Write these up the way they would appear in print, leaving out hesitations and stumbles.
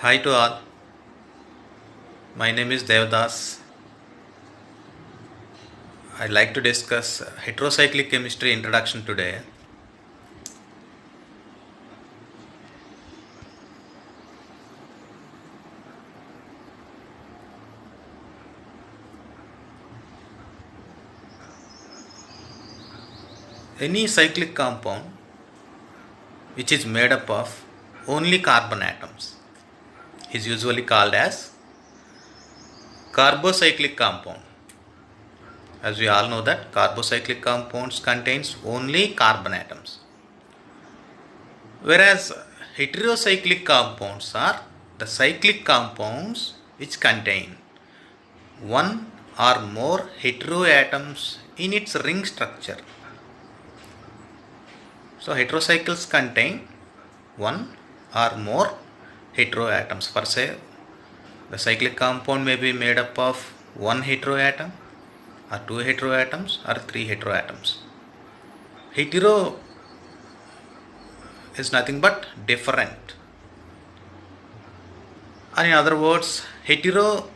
Hi to all. My name is Devdas. I'd like to discuss heterocyclic chemistry introduction today. Any cyclic compound which is made up of only carbon atoms is usually called as carbocyclic compound. As we all know that carbocyclic compounds contains only carbon atoms. Whereas heterocyclic compounds are the cyclic compounds which contain one or more heteroatoms in its ring structure. So heterocycles contain one or more heteroatoms. For say, the cyclic compound may be made up of one heteroatom or two heteroatoms or three heteroatoms. Hetero is nothing but different. Or in other words, hetero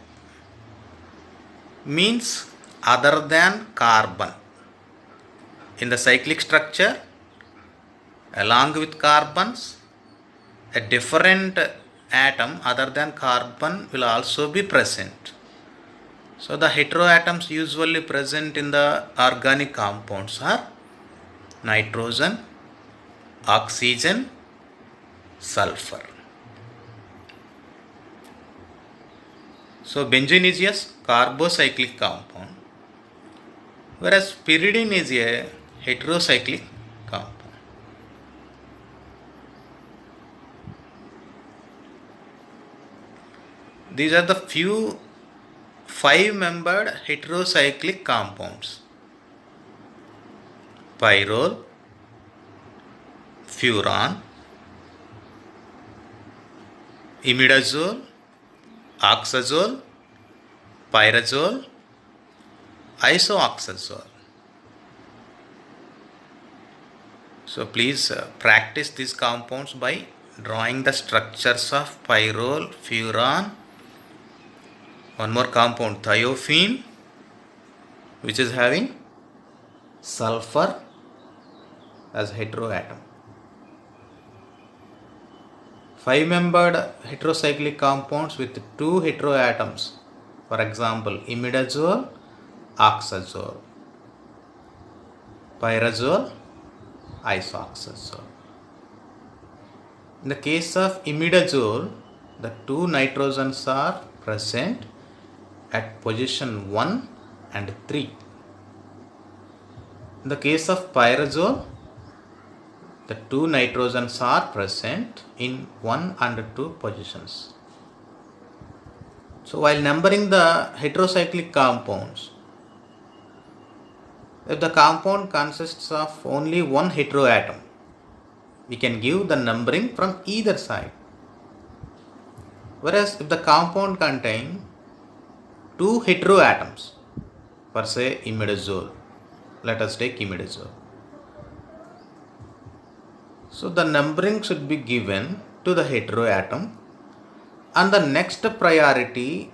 means other than carbon. In the cyclic structure, along with carbons, a different atom other than carbon will also be present. So the heteroatoms usually present in the organic compounds are nitrogen, oxygen, sulfur. So benzene is a carbocyclic compound, whereas pyridine is a heterocyclic compound. These are the few 5-membered heterocyclic compounds: pyrrole, furan, imidazole, oxazole, pyrazole, isoxazole. So please practice these compounds by drawing the structures of pyrrole, furan. One more compound, thiophene, which is having sulfur as heteroatom. 5-membered heterocyclic compounds with 2 heteroatoms. For example, imidazole, oxazole, pyrazole, isoxazole. In the case of imidazole, the 2 nitrogens are present at position 1 and 3. In the case of pyrazole, the 2 nitrogens are present in 1 and 2 positions. So while numbering the heterocyclic compounds, if the compound consists of only one heteroatom, we can give the numbering from either side. Whereas if the compound contains 2 heteroatoms, for say imidazole, let us take imidazole. So the numbering should be given to the heteroatom, and the next priority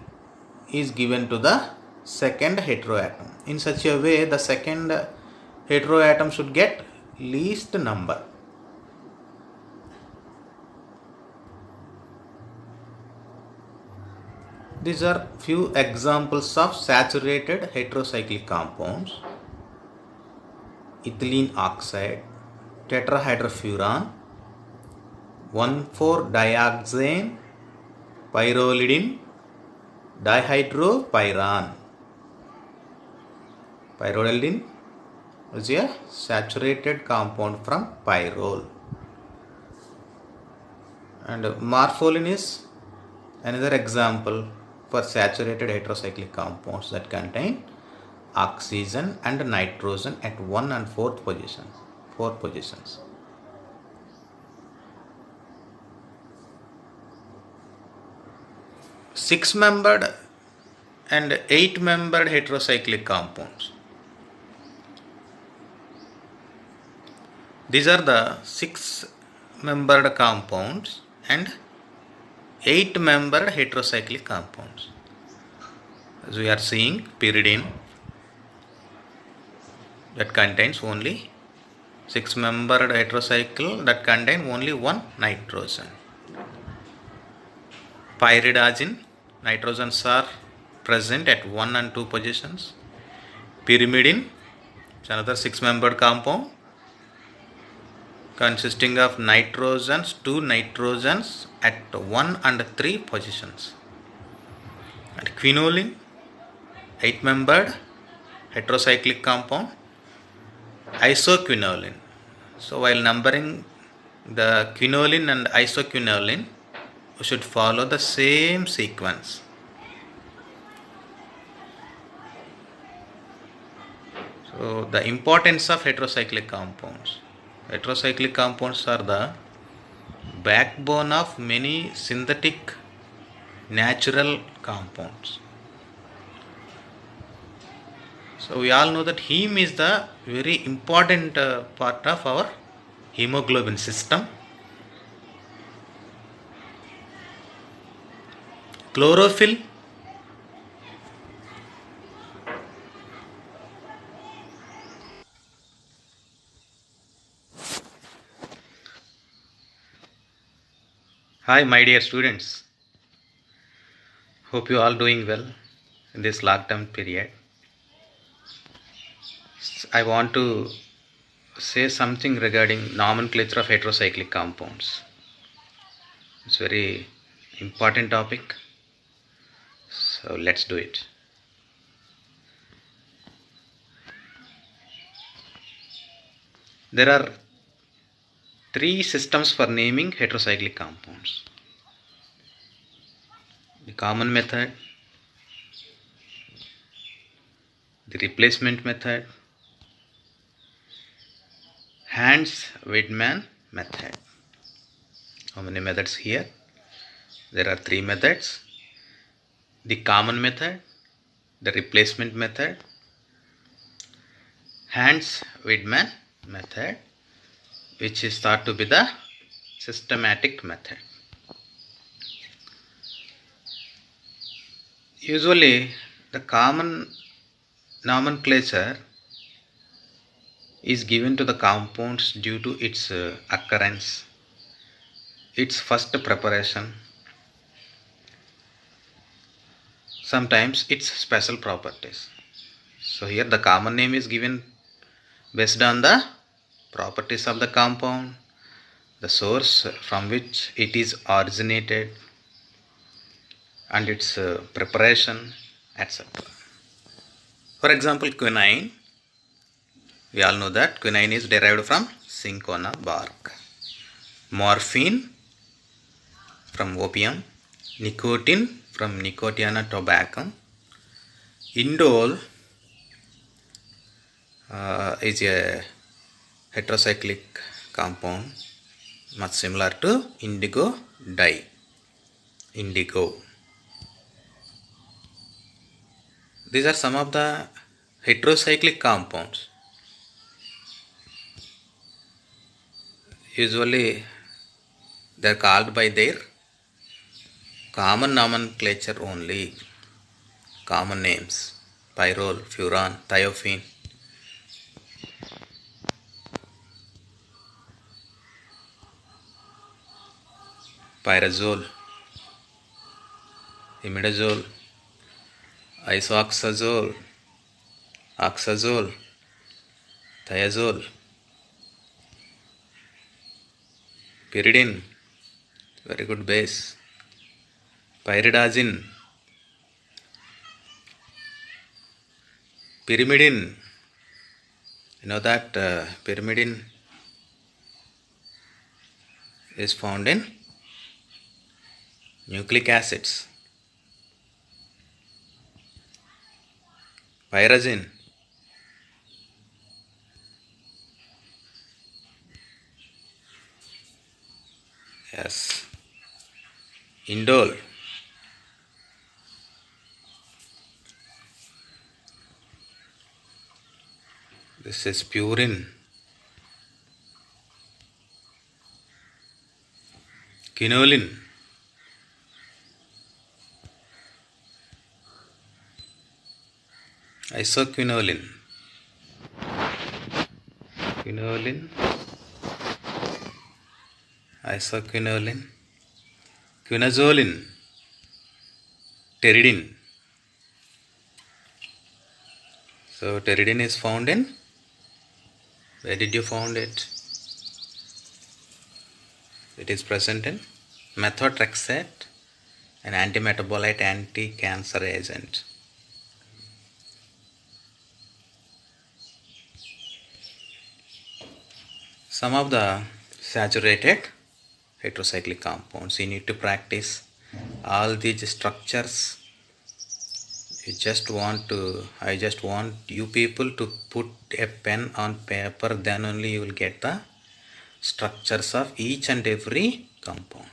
is given to the second heteroatom. In such a way, the second heteroatom should get least number. These are few examples of saturated heterocyclic compounds: ethylene oxide, tetrahydrofuran, 1,4-dioxane, pyrrolidine, dihydropyran. Pyrrolidine is a saturated compound from pyrrole, and morpholine is another example for saturated heterocyclic compounds that contain oxygen and nitrogen at 1 and 4th positions. 4 positions. Six-membered and 8-membered heterocyclic compounds. These are the 6-membered compounds and 8-membered heterocyclic compounds. As we are seeing pyridine, that contains only 6-membered heterocycle that contain only one nitrogen. Pyridazine, nitrogens are present at 1 and 2 positions. Pyrimidine, it's another 6-membered compound consisting of nitrogens, 2 nitrogens at 1 and 3 positions. And quinoline, 8-membered heterocyclic compound. Isoquinoline. So while numbering the quinoline and isoquinoline, we should follow the same sequence. So the importance of heterocyclic compounds. Heterocyclic compounds are the backbone of many synthetic natural compounds. So we all know that heme is the very important part of our hemoglobin system. Chlorophyll, hi my dear students, hope you all doing well in this lockdown period. I want to say something regarding nomenclature of heterocyclic compounds. It's very important topic, so let's do it. There are 3 systems for naming heterocyclic compounds. The common method, the replacement method, Hans-Weidmann method. How many methods here? There are 3 methods. The common method, the replacement method, Hans-Weidmann method, which is thought to be the systematic method. Usually the common nomenclature is given to the compounds due to its occurrence, its first preparation, sometimes its special properties. So here the common name is given based on the properties of the compound, the source from which it is originated, and its preparation, etc. For example, quinine. We all know that quinine is derived from cinchona bark. Morphine from opium. Nicotine from Nicotiana tabacum. Indole is a heterocyclic compound much similar to indigo dye. Indigo. These are some of the heterocyclic compounds. Usually they are called by their common nomenclature only, common names: pyrrole, furan, thiophene. Pyrazole, imidazole, isoxazole, oxazole, thiazole, pyridine, very good base, pyridazine, pyrimidine. You know that pyrimidine is found in nucleic acids. Pyrazine, yes. Indole, this is purine. Quinoline, isoquinoline, quinoline, isoquinoline, quinazoline, pteridine. So pteridine is found in, where did you found it? It is present in methotrexate, an antimetabolite anti-cancer agent. Some of the saturated heterocyclic compounds, you need to practice all these structures. I just want you people to put a pen on paper, then only you will get the structures of each and every compound.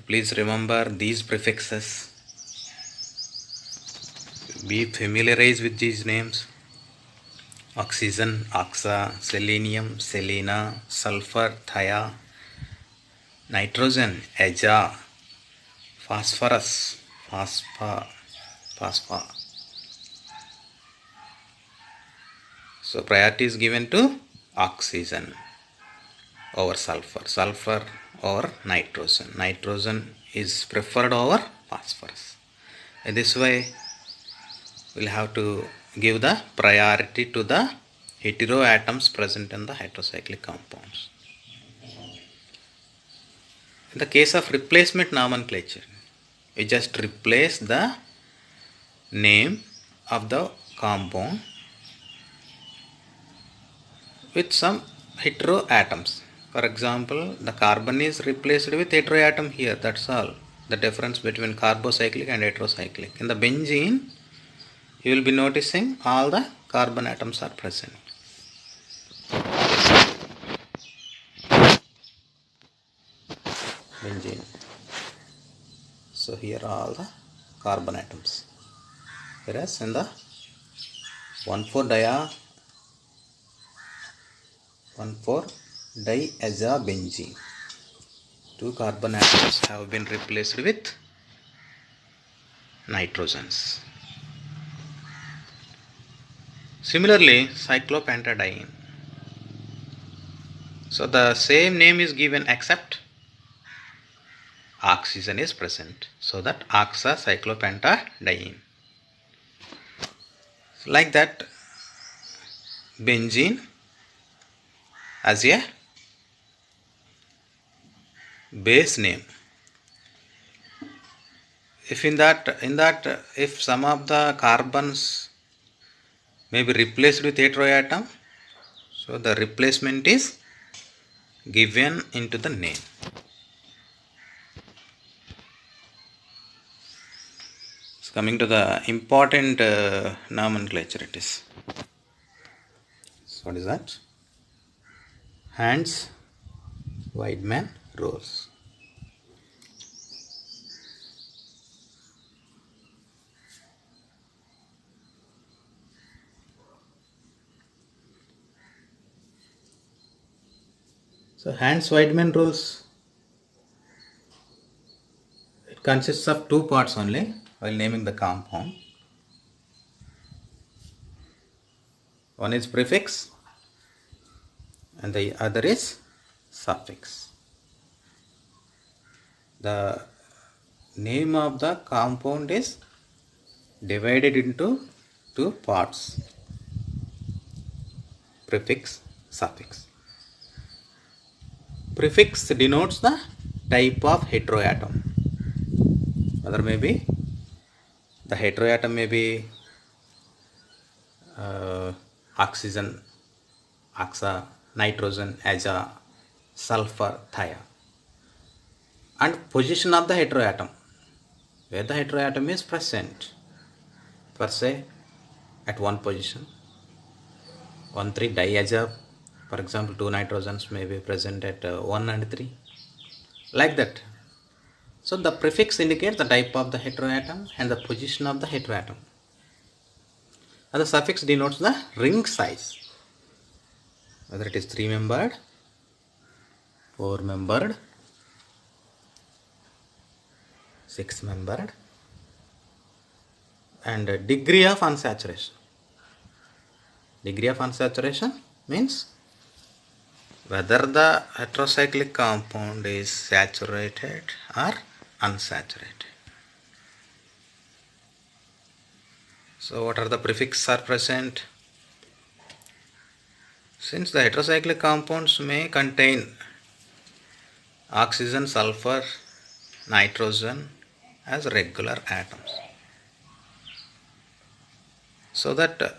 Please remember these prefixes. Be familiarized with these names: oxygen, oxa; selenium, selena; sulfur, thia; nitrogen, aja; phosphorus, phosphor. So priority is given to oxygen over sulfur, sulfur over nitrogen, nitrogen is preferred over phosphorus. In this way, we'll have to give the priority to the heteroatoms present in the heterocyclic compounds. In the case of replacement nomenclature, we just replace the name of the compound with some heteroatoms. For example, the carbon is replaced with heteroatom here, that's all. The difference between carbocyclic and heterocyclic. In the benzene, you will be noticing all the carbon atoms are present. Benzene. So here are all the carbon atoms. Whereas in the 1,4-diazobenzene, 2 carbon atoms have been replaced with nitrogens. Similarly, cyclopentadiene. So the same name is given except oxygen is present. So that oxacyclopentadiene. Like that, benzene as a base name. If if some of the carbons may be replaced with heteroatom, so the replacement is given into the name. So coming to the important nomenclature, it is. So what is that? Hantzsch-Weidmann rules. So Hantzsch-Weidmann rules, it consists of 2 parts only while naming the compound. One is prefix and the other is suffix. The name of the compound is divided into 2 parts: prefix, suffix. Prefix denotes the type of heteroatom. Whether maybe the heteroatom may be oxygen, oxa; nitrogen, aja; sulfur, thia. And position of the heteroatom, where the heteroatom is present. Per se, at one position, 1,3-diazob. For example, 2 nitrogens may be present at 1 and 3. Like that. So the prefix indicates the type of the heteroatom and the position of the heteroatom. And the suffix denotes the ring size, whether it is 3-membered, 4-membered, 6-membered, and degree of unsaturation. Degree of unsaturation means whether the heterocyclic compound is saturated or unsaturated. So what are the prefixes are present? Since the heterocyclic compounds may contain oxygen, sulfur, nitrogen as regular atoms, so that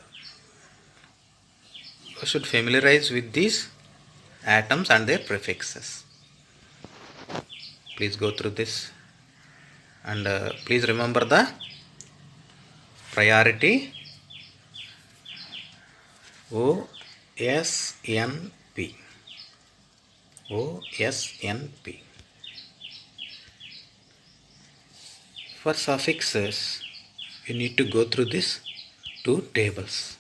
we should familiarize with these atoms and their prefixes. Please go through this, and please remember the priority OSNP. OSNP. For suffixes, you need to go through these two tables.